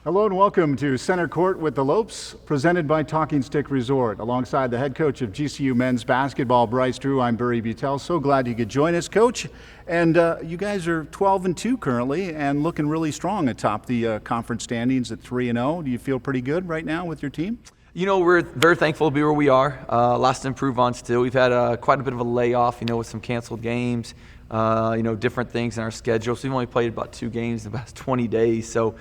Hello and welcome to Center Court with the Lopes, presented by Talking Stick Resort. Alongside the head coach of GCU men's basketball, Bryce Drew, I'm Barry Butel. So glad you could join us, Coach. And you guys are 12-2 currently and looking really strong atop the conference standings at 3-0. Do you feel pretty good right now with your team? You know, we're very thankful to be where we are. Lots to improve on still. We've had quite a bit of a layoff, with some canceled games, different things in our schedule. So we've only played about 2 games in the past 20 days. So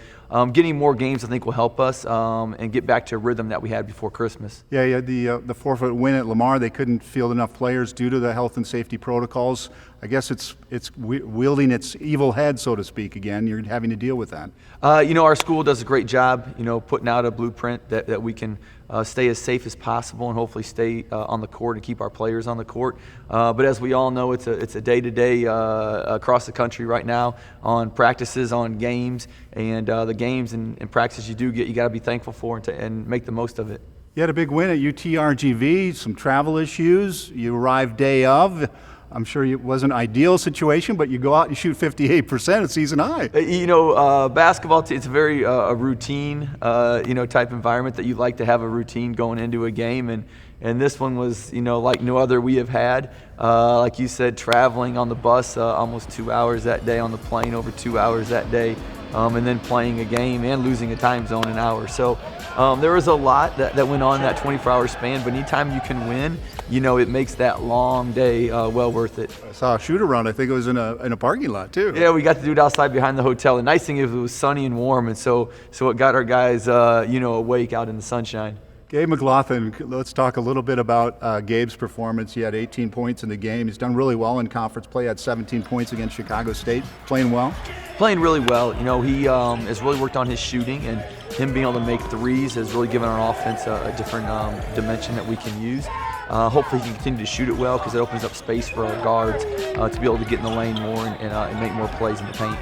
getting more games, I think, will help us and get back to a rhythm that we had before Christmas. Yeah, you had the forfeit win at Lamar. They couldn't field enough players due to the health and safety protocols. I guess it's wielding its evil head, so to speak, again. You're having to deal with that. Our school does a great job, putting out a blueprint that we can stay as safe as possible and hopefully stay on the court and keep our players on the court. But as we all know, it's a day-to-day across the country right now on practices, on games, and the games and practices you do get, you got to be thankful for and make the most of it. You had a big win at UTRGV, some travel issues. You arrived day of. I'm sure it wasn't an ideal situation, but you go out and shoot 58% at season high. Basketball, it's a very routine, type environment that you like to have a routine going into a game. And this one was, like no other we have had. Like you said, traveling on the bus almost 2 hours that day, on the plane over 2 hours that day, and then playing a game and losing a time zone an hour. So there was a lot that went on in that 24-hour span, but anytime you can win, it makes that long day well worth it. I saw a shoot around. I think it was in a parking lot too. Yeah, we got to do it outside behind the hotel. The nice thing is it was sunny and warm, and so it got our guys, awake out in the sunshine. Gabe McLaughlin, let's talk a little bit about Gabe's performance. He had 18 points in the game. He's done really well in conference play. Had 17 points against Chicago State. Playing well? Playing really well. He has really worked on his shooting, and him being able to make threes has really given our offense a different dimension that we can use. Hopefully he can continue to shoot it well because it opens up space for our guards to be able to get in the lane more and make more plays in the paint.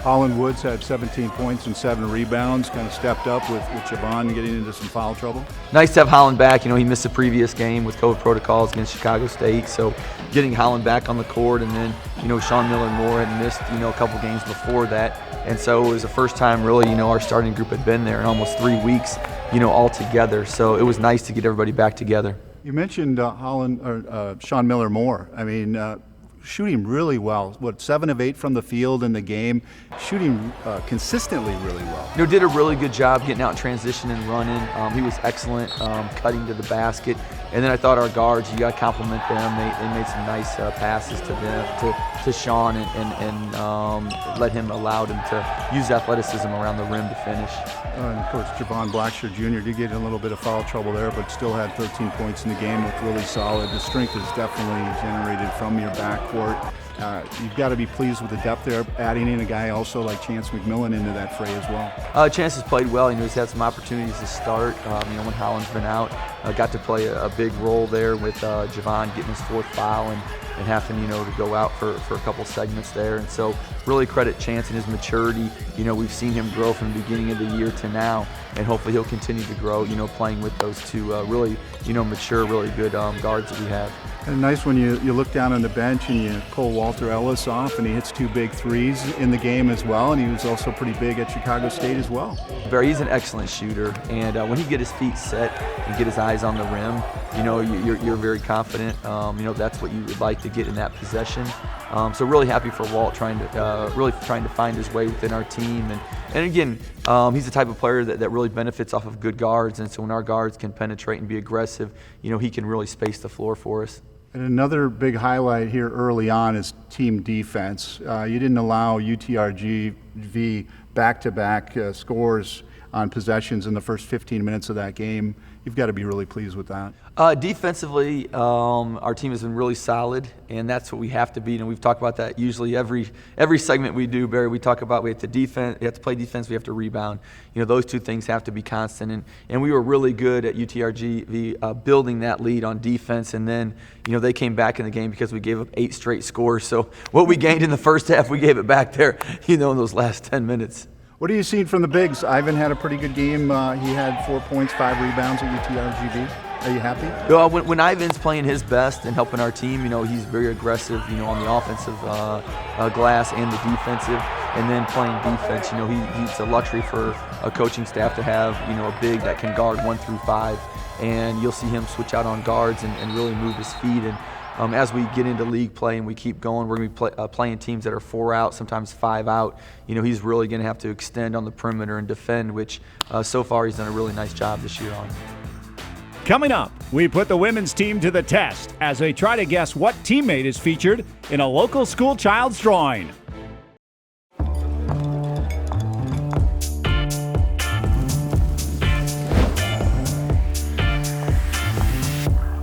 Holland Woods had 17 points and 7 rebounds, kind of stepped up with Javon getting into some foul trouble. Nice to have Holland back. He missed the previous game with COVID protocols against Chicago State, so getting Holland back on the court, and then, Sean Miller-Moore had missed, a couple games before that, and so it was the first time really, our starting group had been there in almost 3 weeks, all together, so it was nice to get everybody back together. You mentioned Sean Miller-Moore. I mean, shooting really well. 7 of 8 from the field in the game, shooting consistently really well. Did a really good job getting out in transition and running. He was excellent cutting to the basket. And then I thought our guards, you got to compliment them. They made some nice passes to them, to Sean, and let him allow him to use athleticism around the rim to finish. And of course, Javon Blackshear Jr. did get in a little bit of foul trouble there, but still had 13 points in the game, looked really solid. The strength is definitely generated from your backcourt. You've got to be pleased with the depth there, adding in a guy also like Chance McMillan into that fray as well. Chance has played well. He's had some opportunities to start. When Holland's been out, got to play a big role there with Javon getting his 4th foul and having to go out for a couple segments there. And so really credit Chance and his maturity. We've seen him grow from the beginning of the year to now, and hopefully he'll continue to grow. Playing with those two really mature, really good guards that we have. And nice when you look down on the bench and you pull Walter Ellis off, and he hits 2 big threes in the game as well, and he was also pretty big at Chicago State as well. He's an excellent shooter, and when he get his feet set and get his eyes on the rim, you're very confident. That's what you would like to get in that possession. So really happy for Walt trying to find his way within our team, and again, he's the type of player that really benefits off of good guards, and so when our guards can penetrate and be aggressive, he can really space the floor for us. And another big highlight here early on is team defense. You didn't allow UTRGV back-to-back scores on possessions in the first 15 minutes of that game. You've got to be really pleased with that. Defensively, our team has been really solid, and that's what we have to be. And we've talked about that usually every segment we do, Barry. We talk about we have to play defense, we have to rebound. Those two things have to be constant. And we were really good at UTRGV building that lead on defense, and then they came back in the game because we gave up 8 straight scores. So what we gained in the first half, we gave it back there, in those last 10 minutes. What are you seeing from the bigs? Ivan had a pretty good game. He had 4 points, 5 rebounds at UTRGV. Are you happy? When Ivan's playing his best and helping our team, he's very aggressive, on the offensive glass and the defensive, and then playing defense. He's a luxury for a coaching staff to have, a big that can guard 1 through 5, and you'll see him switch out on guards and really move his feet. And as we get into league play and we keep going, we're going to be playing teams that are 4 out, sometimes 5 out. He's really going to have to extend on the perimeter and defend, which so far he's done a really nice job this year on. Coming up, we put the women's team to the test as they try to guess what teammate is featured in a local school child's drawing.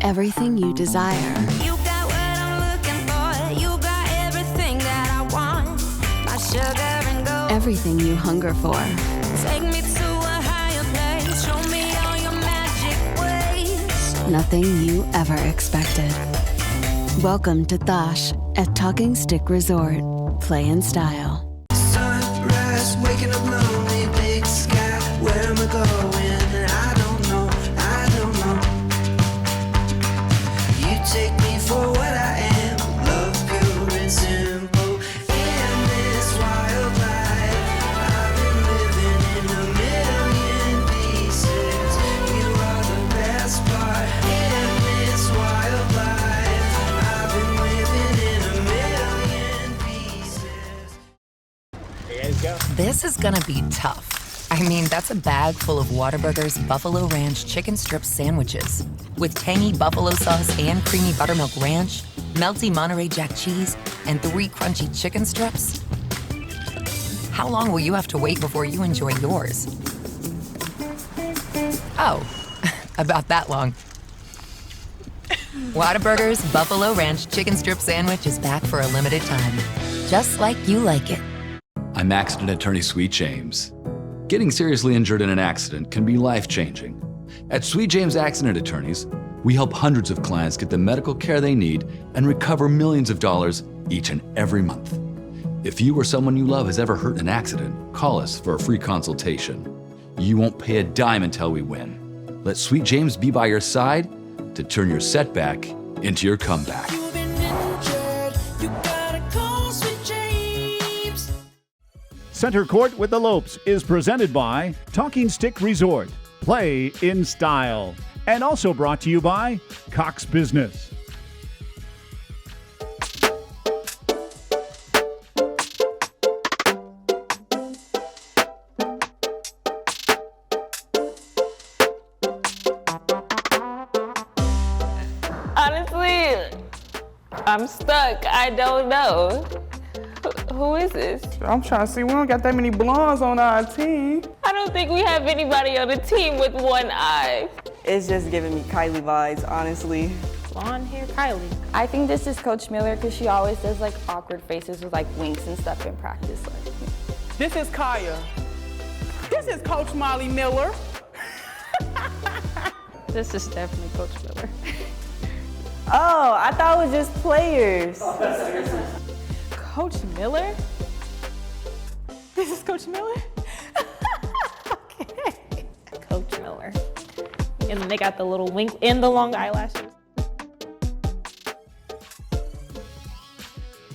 Everything you desire. You got what I'm looking for. You got everything that I want. My sugar and gold. Everything you hunger for. Take me to a higher place. Show me all your magic ways. Nothing you ever expected. Welcome to Thosh at Talking Stick Resort. Play in style. Sunrise, waking up lonely, big sky. Where am I going? I don't know. You take me for what I am. Love pure and simple. In this wild life, I've been living in a million pieces. You are the best part. In this wild life, I've been living in a million pieces. This is gonna be tough. I mean, that's a bag full of Whataburger's Buffalo Ranch chicken strip sandwiches with tangy buffalo sauce and creamy buttermilk ranch, melty Monterey Jack cheese, and 3 crunchy chicken strips. How long will you have to wait before you enjoy yours? Oh, about that long. Whataburger's Buffalo Ranch chicken strip sandwich is back for a limited time, just like you like it. I'm accident attorney Sweet James. Getting seriously injured in an accident can be life-changing. At Sweet James Accident Attorneys, we help hundreds of clients get the medical care they need and recover millions of dollars each and every month. If you or someone you love has ever hurt in an accident, call us for a free consultation. You won't pay a dime until we win. Let Sweet James be by your side to turn your setback into your comeback. You've been injured, you gotta call Sweet James. Center Court with the Lopes is presented by Talking Stick Resort. Play in style. And also brought to you by Cox Business. Honestly, I'm stuck. I don't know. Who is this? I'm trying to see. We don't got that many blondes on our team. I don't think we have anybody on the team with one eye. It's just giving me Kylie vibes, honestly. Blonde hair Kylie. I think this is Coach Miller because she always does like awkward faces with like winks and stuff in practice. This is Kaya. This is Coach Molly Miller. This is definitely Coach Miller. Oh, I thought it was just players. Coach Miller? This is Coach Miller? Okay. Coach Miller. And they got the little wink and the long eyelashes.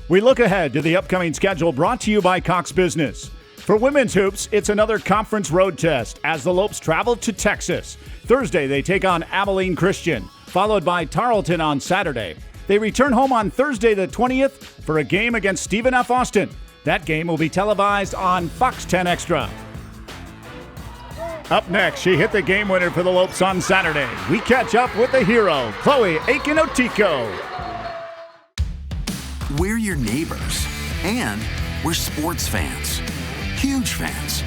We look ahead to the upcoming schedule brought to you by Cox Business. For women's hoops, it's another conference road test as the Lopes travel to Texas. Thursday, they take on Abilene Christian, followed by Tarleton on Saturday. They return home on Thursday the 20th for a game against Stephen F. Austin. That game will be televised on Fox 10 Extra. Up next, she hit the game winner for the Lopes on Saturday. We catch up with the hero, Chloe Akin-Otiko. We're your neighbors, and we're sports fans, huge fans.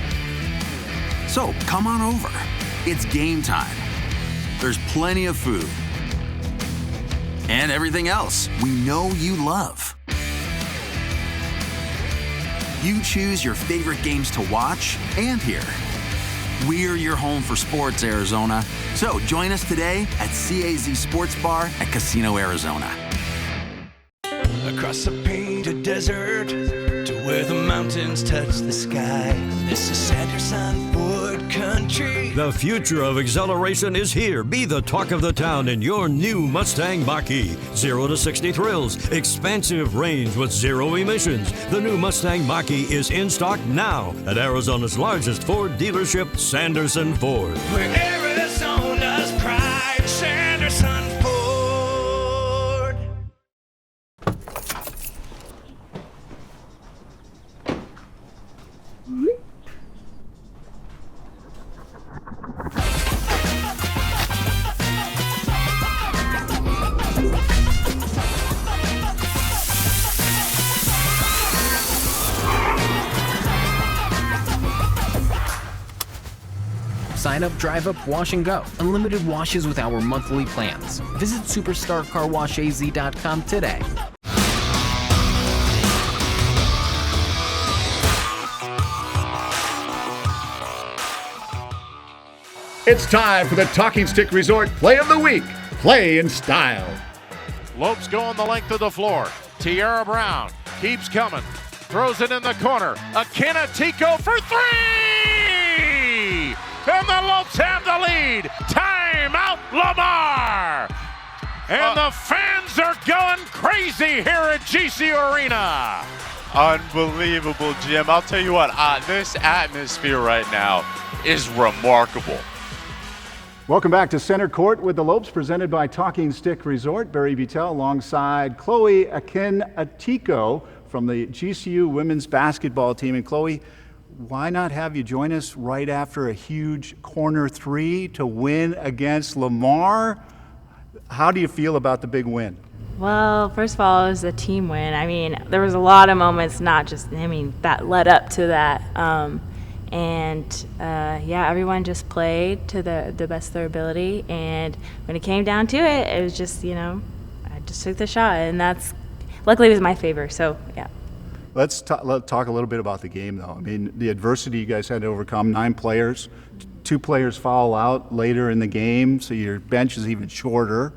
So come on over. It's game time. There's plenty of food and everything else we know you love. You choose your favorite games to watch and hear. We're your home for sports, Arizona. So join us today at CAZ Sports Bar at Casino, Arizona. Across a painted desert to where the mountains touch the sky. This is Sanderson Ford Country. country. The future of acceleration is here. Be the talk of the town in your new Mustang Mach-E. 0 to 60 thrills, expansive range with 0 emissions. The new Mustang Mach-E is in stock now at Arizona's largest Ford dealership, Sanderson Ford. We're Arizona's pride, Sanderson Ford. Sign up, drive up, wash and go. Unlimited washes with our monthly plans. Visit superstarcarwashaz.com today. It's time for the Talking Stick Resort Play of the Week. Play in style. Lopes going the length of the floor. Tiara Brown keeps coming. Throws it in the corner. Akin-Otiko for three! And the Lopes have the lead. Timeout, Lamar! And the fans are going crazy here at GC Arena. Unbelievable, Jim. I'll tell you what, this atmosphere right now is remarkable. Welcome back to Center Court with the Lopes, presented by Talking Stick Resort. Barry Butel alongside Chloe Akin-Otiko from the GCU women's basketball team. And Chloe, why not have you join us right after a huge corner three to win against Lamar? How do you feel about the big win? Well, first of all, it was a team win. I mean, there was a lot of moments, not just, that led up to that. Everyone just played to the best of their ability. And when it came down to it, it was just, I just took the shot. And luckily it was my favor, so yeah. Let's talk a little bit about the game, though. I mean, the adversity you guys had to overcome, 9 players, 2 players foul out later in the game, so your bench is even shorter.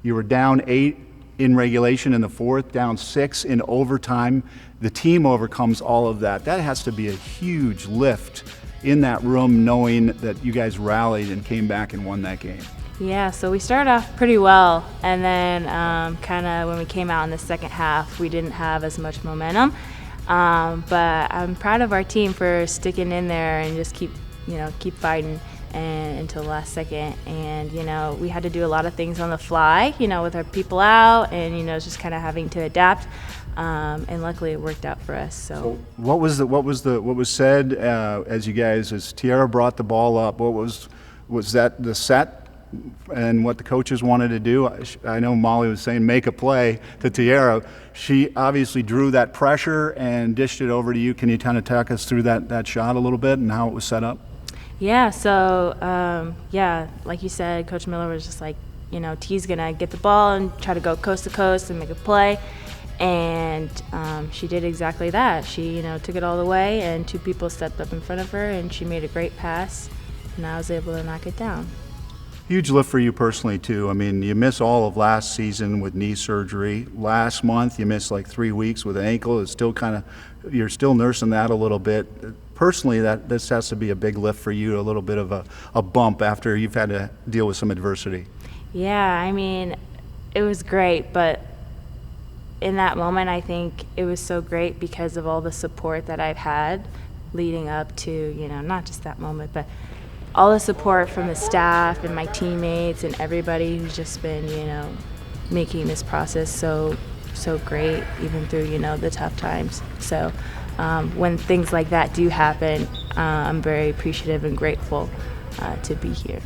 You were down 8 in regulation in the fourth, down 6 in overtime. The team overcomes all of that. That has to be a huge lift in that room, knowing that you guys rallied and came back and won that game. Yeah, so we started off pretty well, and then kind of when we came out in the second half, we didn't have as much momentum. But I'm proud of our team for sticking in there and just keep fighting until the last second. And we had to do a lot of things on the fly, with our people out, and just kind of having to adapt. And luckily, it worked out for us. So what was said as Tiara brought the ball up? Was that the set? And what the coaches wanted to do? I know Molly was saying make a play to Tiara. She obviously drew that pressure and dished it over to you. Can you kind of talk us through that shot a little bit and how it was set up? Yeah, so like you said, Coach Miller was just like, T's gonna get the ball and try to go coast to coast and make a play. And she did exactly that. She took it all the way, and 2 people stepped up in front of her, and she made a great pass, and I was able to knock it down. Huge lift for you personally, too. I mean, you missed all of last season with knee surgery. Last month, you missed like 3 weeks with an ankle. It's still you're still nursing that a little bit. Personally, this has to be a big lift for you, a little bit of a bump after you've had to deal with some adversity. Yeah, it was great, but in that moment, I think it was so great because of all the support that I've had leading up to, not just that moment, but all the support from the staff and my teammates and everybody who's just been, making this process so great, even through, the tough times. So when things like that do happen, I'm very appreciative and grateful to be here.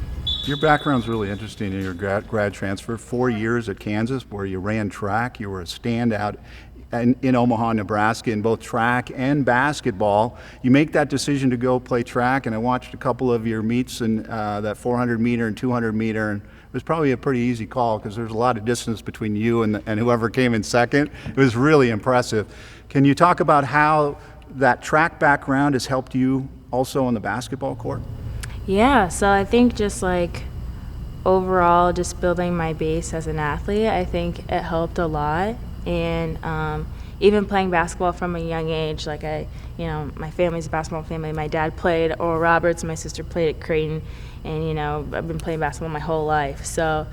Your background's really interesting in your grad transfer. 4 years at Kansas where you ran track. You were a standout in Omaha, Nebraska, in both track and basketball. You make that decision to go play track, and I watched a couple of your meets in that 400 meter and 200 meter, and it was probably a pretty easy call because there's a lot of distance between you and whoever came in second. It was really impressive. Can you talk about how that track background has helped you also on the basketball court? Yeah, so I think just like overall just building my base as an athlete, I think it helped a lot. And, even playing basketball from a young age, like my family's a basketball family. My dad played at Oral Roberts, my sister played at Creighton, and I've been playing basketball my whole life. So,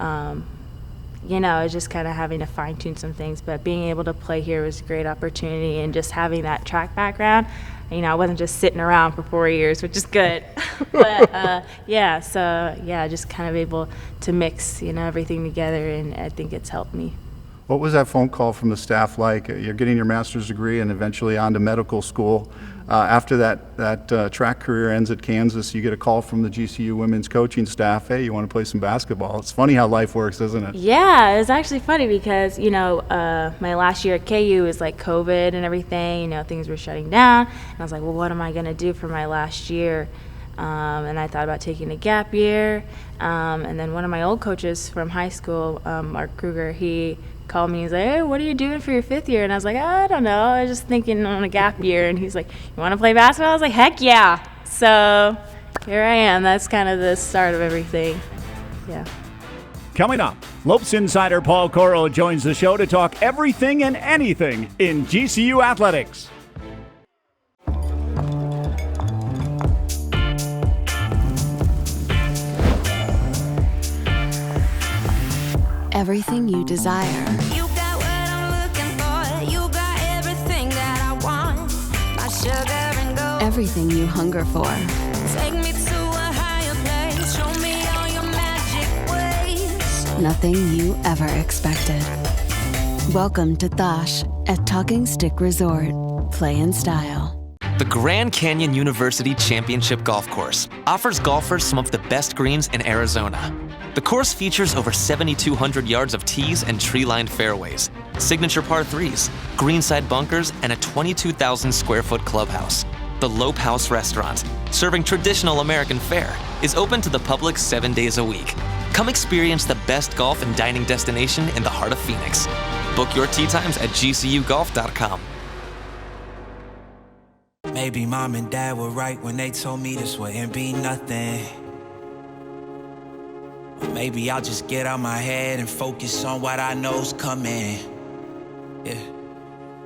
it's just kind of having to fine tune some things, but being able to play here was a great opportunity, and just having that track background. I wasn't just sitting around for 4 years, which is good. But just kind of able to mix, everything together, and I think it's helped me. What was that phone call from the staff like? You're getting your master's degree and eventually on to medical school. After that track career ends at Kansas, you get a call from the GCU women's coaching staff. Hey, you want to play some basketball? It's funny how life works, isn't it? Yeah, it was actually funny because, my last year at KU was like COVID and everything. Things were shutting down. And I was like, well, what am I going to do for my last year? And I thought about taking a gap year. And then one of my old coaches from high school, Mark Kruger, he called me. He's like, hey, what are you doing for your 5th year? And I was like, I don't know. I was just thinking on a gap year. And he's like, you want to play basketball? I was like, heck yeah. So here I am. That's kind of the start of everything. Yeah. Coming up, Lopes insider Paul Coro joins the show to talk everything and anything in GCU athletics. Everything you desire. You got what I'm looking for. You got everything that I want. My sugar and gold. Everything you hunger for. Take me to a higher place. Show me all your magic ways. Nothing you ever expected. Welcome to Thosh at Talking Stick Resort. Play in style. The Grand Canyon University Championship Golf Course offers golfers some of the best greens in Arizona. The course features over 7,200 yards of tees and tree-lined fairways, signature par 3s, greenside bunkers, and a 22,000 square foot clubhouse. The Lopes House Restaurant, serving traditional American fare, is open to the public 7 days a week. Come experience the best golf and dining destination in the heart of Phoenix. Book your tee times at gcugolf.com. Maybe mom and dad were right when they told me this wouldn't be nothing. Or maybe I'll just get out my head and focus on what I know's coming. Yeah.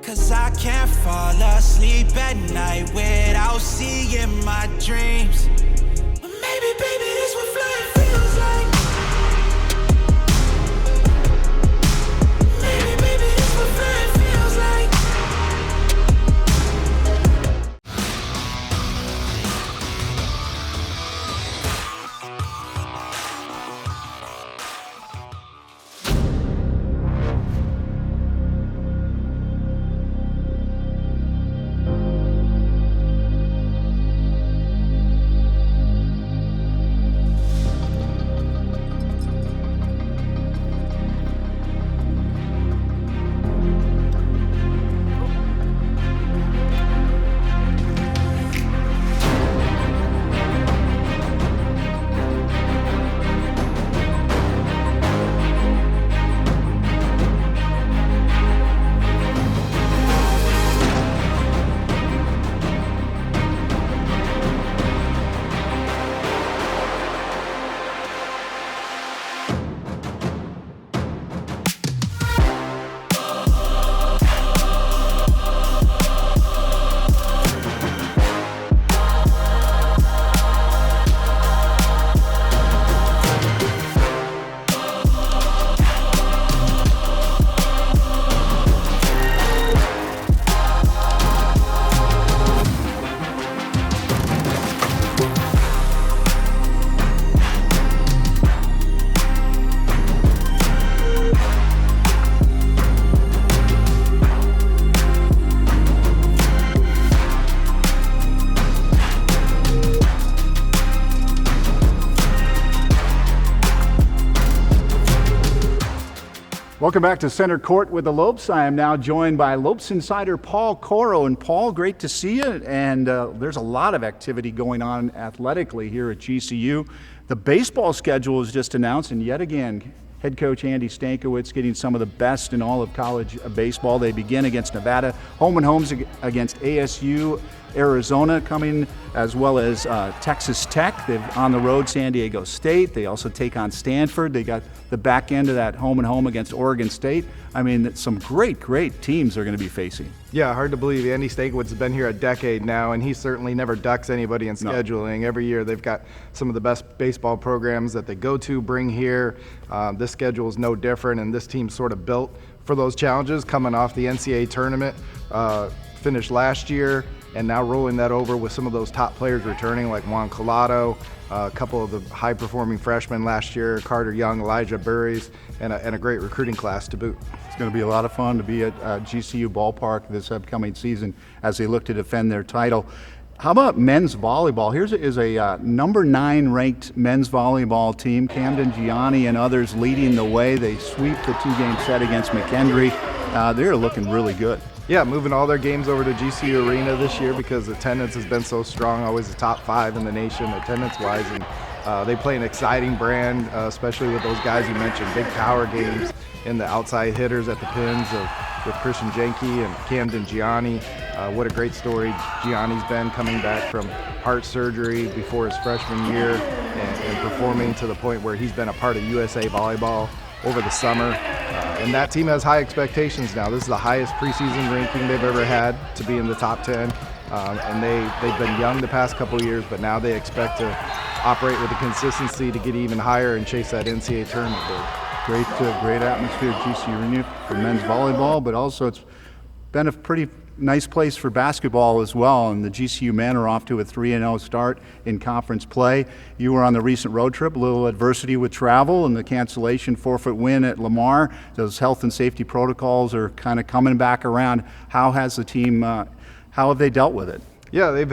Cause I can't fall asleep at night without seeing my dreams. But maybe, baby, this what flying feels like. Maybe, baby, this what flying feels like. Welcome back to Center Court with the Lopes. I am now joined by Lopes insider Paul Coro. And Paul, great to see you. And there's a lot of activity going on athletically here at GCU. The baseball schedule is just announced, and yet again, head coach Andy Stankiewicz getting some of the best in all of college baseball. They begin against Nevada, home and homes against ASU, Arizona coming, as well as Texas Tech. They're on the road, San Diego State. They also take on Stanford. They got the back end of that home and home against Oregon State. I mean, some great teams they're going to be facing. Yeah, hard to believe. Andy Stakewood's been here a decade now, and he certainly never ducks anybody in scheduling. No. Every year they've got some of the best baseball programs that they go to, bring here. This schedule is no different, and this team's sort of built for those challenges, coming off the NCAA tournament, finished last year, and now rolling that over with some of those top players returning, like Juan Collado, a couple of the high-performing freshmen last year, Carter Young, Elijah Burries, and a great recruiting class to boot. It's going to be a lot of fun to be at GCU Ballpark this upcoming season as they look to defend their title. How about men's volleyball? Here's a number 9 ranked men's volleyball team. Camden Gianni and others leading the way. They sweep the 2-game set against McKendree. They're looking really good. Yeah, moving all their games over to GCU Arena this year because attendance has been so strong, always the top 5 in the nation attendance-wise, and they play an exciting brand, especially with those guys you mentioned, big power games and the outside hitters at the pins with Christian Jenke and Camden Gianni. What a great story Gianni's been, coming back from heart surgery before his freshman year and performing to the point where he's been a part of USA Volleyball over the summer. And that team has high expectations now. This is the highest preseason ranking they've ever had to be in the top 10. And they've been young the past couple of years, but now they expect to operate with the consistency to get even higher and chase that NCAA tournament bid. Great atmosphere at GCU Arena for men's volleyball, but also it's been a pretty nice place for basketball as well, and the GCU men are off to a 3-0 start in conference play. You were on the recent road trip, a little adversity with travel and the cancellation, forfeit win at Lamar. Those health and safety protocols are kind of coming back around. How has the team, how have they dealt with it? Yeah, they've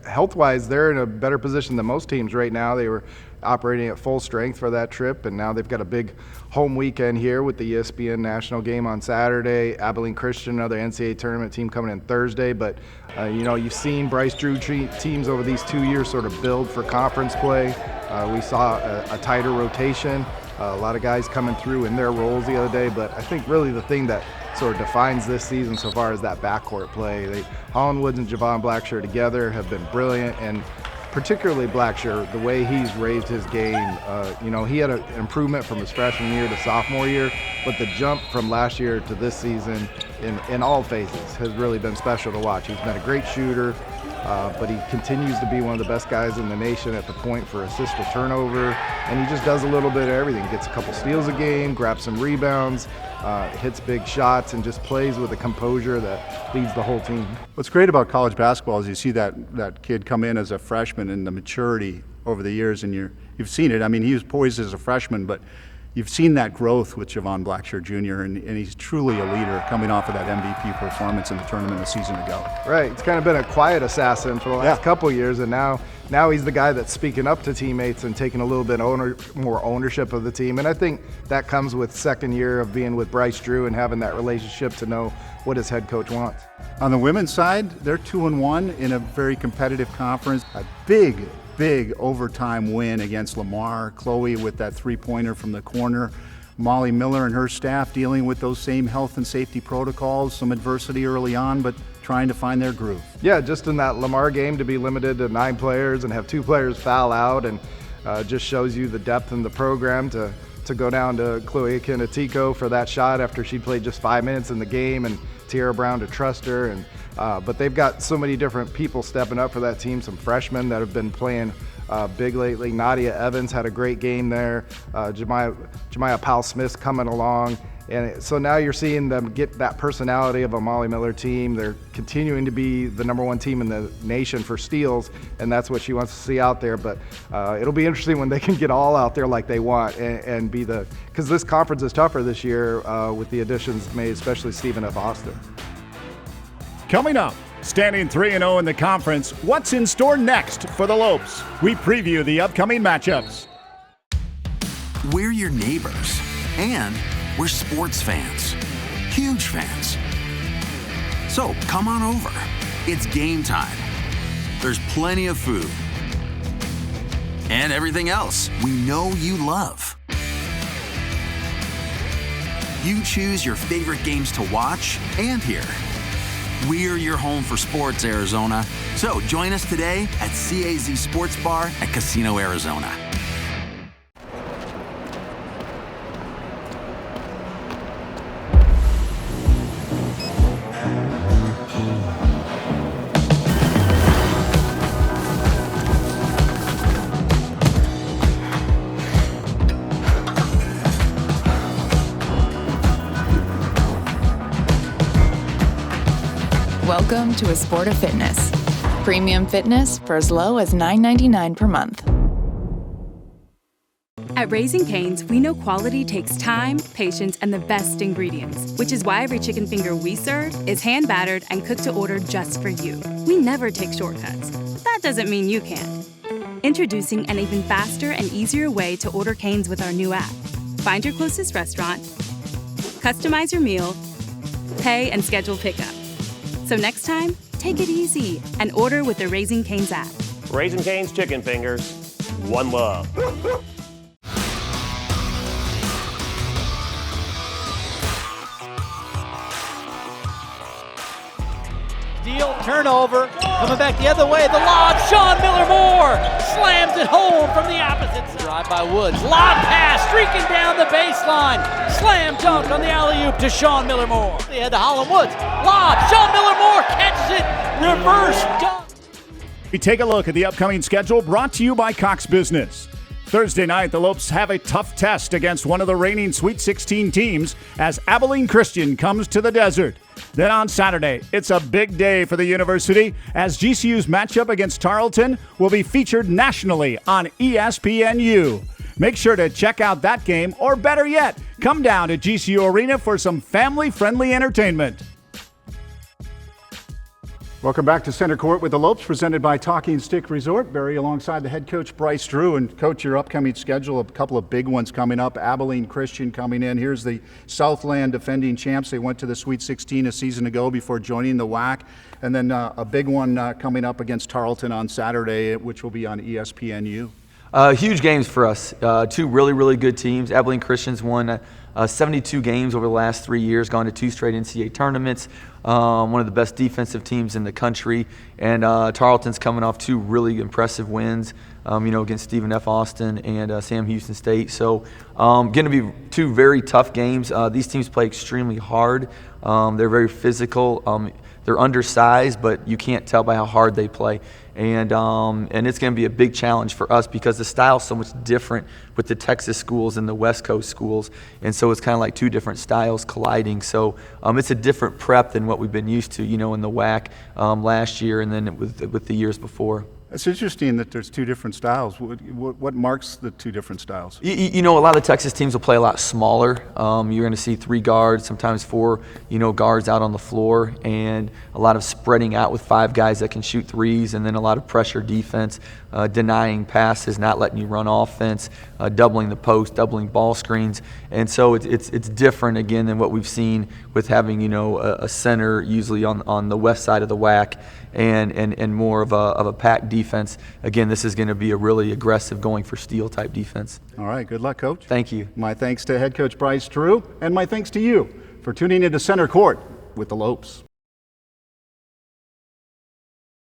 health-wise, they're in a better position than most teams right now. They were operating at full strength for that trip, and now they've got a big home weekend here with the ESPN national game on Saturday. Abilene Christian, another NCAA tournament team, coming in Thursday. But you've seen Bryce Drew teams over these 2 years sort of build for conference play. We saw a tighter rotation, a lot of guys coming through in their roles the other day. But I think really the thing that sort of defines this season so far is that backcourt play. Holland Woods and Javon Blackshear together have been brilliant, and particularly Blackshear, the way he's raised his game. He had an improvement from his freshman year to sophomore year, but the jump from last year to this season in all phases has really been special to watch. He's been a great shooter, but he continues to be one of the best guys in the nation at the point for assist to turnover, and he just does a little bit of everything. Gets a couple steals a game, grabs some rebounds, hits big shots, and just plays with a composure that leads the whole team. What's great about college basketball is you see that kid come in as a freshman and the maturity over the years, and you've seen it. I mean, he was poised as a freshman, but you've seen that growth with Javon Blackshear Jr., and he's truly a leader coming off of that MVP performance in the tournament a season ago. Right. It's kind of been a quiet assassin for the last couple of years, and now he's the guy that's speaking up to teammates and taking a little bit more ownership of the team. And I think that comes with second year of being with Bryce Drew and having that relationship to know what his head coach wants. On the women's side, they're 2-1 in a very competitive conference. A big overtime win against Lamar. Chloe with that 3-pointer from the corner. Molly Miller and her staff dealing with those same health and safety protocols, some adversity early on, but trying to find their groove. Yeah, just in that Lamar game to be limited to 9 players and have 2 players foul out, and just shows you the depth in the program to go down to Chloe Akin-Otiko for that shot after she played just 5 minutes in the game, and Tierra Brown to trust her. And but they've got so many different people stepping up for that team, some freshmen that have been playing big lately. Nadia Evans had a great game there. Jemiah Powell-Smith coming along. And so now you're seeing them get that personality of a Molly Miller team. They're continuing to be the #1 team in the nation for steals, and that's what she wants to see out there. But it'll be interesting when they can get all out there like they want and be because this conference is tougher this year with the additions made, especially Stephen F. Austin. Coming up, standing 3-0 in the conference, what's in store next for the Lopes? We preview the upcoming matchups. We're your neighbors, and we're sports fans, huge fans. So come on over. It's game time. There's plenty of food and everything else we know you love. You choose your favorite games to watch and hear. We're your home for sports, Arizona. So join us today at CAZ Sports Bar at Casino Arizona. Welcome to a sport of fitness. Premium fitness for as low as $9.99 per month. At Raising Cane's, we know quality takes time, patience, and the best ingredients, which is why every chicken finger we serve is hand battered and cooked to order just for you. We never take shortcuts. That doesn't mean you can. Introducing an even faster and easier way to order Cane's with our new app. Find your closest restaurant, customize your meal, pay, and schedule pickup. So next time, take it easy and order with the Raising Cane's app. Raising Cane's Chicken Fingers, one love. Deal, turnover, coming back the other way, the lob, Sean Miller-Moore slams it home from the opposite side. Drive by Woods, lob pass, streaking down the baseline, slam dunk on the alley-oop to Sean Miller-Moore. They had to Holland Woods, lob, Sean Miller-Moore catches it, reverse dunk. We take a look at the upcoming schedule brought to you by Cox Business. Thursday night, the Lopes have a tough test against one of the reigning Sweet 16 teams as Abilene Christian comes to the desert. Then on Saturday, it's a big day for the university as GCU's matchup against Tarleton will be featured nationally on ESPNU. Make sure to check out that game, or better yet, come down to GCU Arena for some family-friendly entertainment. Welcome back to Center Court with the Lopes, presented by Talking Stick Resort. Barry alongside the head coach, Bryce Drew. And coach, your upcoming schedule, a couple of big ones coming up. Abilene Christian coming in. Here's the Southland defending champs. They went to the Sweet 16 a season ago before joining the WAC. And then a big one coming up against Tarleton on Saturday, which will be on ESPNU. Huge games for us. Two really, really good teams. Abilene Christian's won 72 games over the last 3 years, gone to 2 straight NCAA tournaments. One of the best defensive teams in the country. And Tarleton's coming off 2 really impressive wins, against Stephen F. Austin and Sam Houston State. So going to be 2 very tough games. These teams play extremely hard. They're very physical. They're undersized, but you can't tell by how hard they play. And it's going to be a big challenge for us because the style's so much different with the Texas schools and the West Coast schools. And so it's kind of like 2 different styles colliding. So it's a different prep than what we've been used to, in the WAC last year and then with the years before. It's interesting that there's 2 different styles. What marks the 2 different styles? A lot of the Texas teams will play a lot smaller. You're going to see 3 guards, sometimes 4, guards out on the floor, and a lot of spreading out with 5 guys that can shoot threes, and then a lot of pressure defense, denying passes, not letting you run offense, doubling the post, doubling ball screens. And so it's different, again, than what we've seen with having, a center usually on the west side of the WAC and more of a packed defense. Again, this is going to be a really aggressive, going for steal type defense. All right, good luck, Coach. Thank you. My thanks to head coach Bryce Drew, and my thanks to you for tuning into Center Court with the Lopes.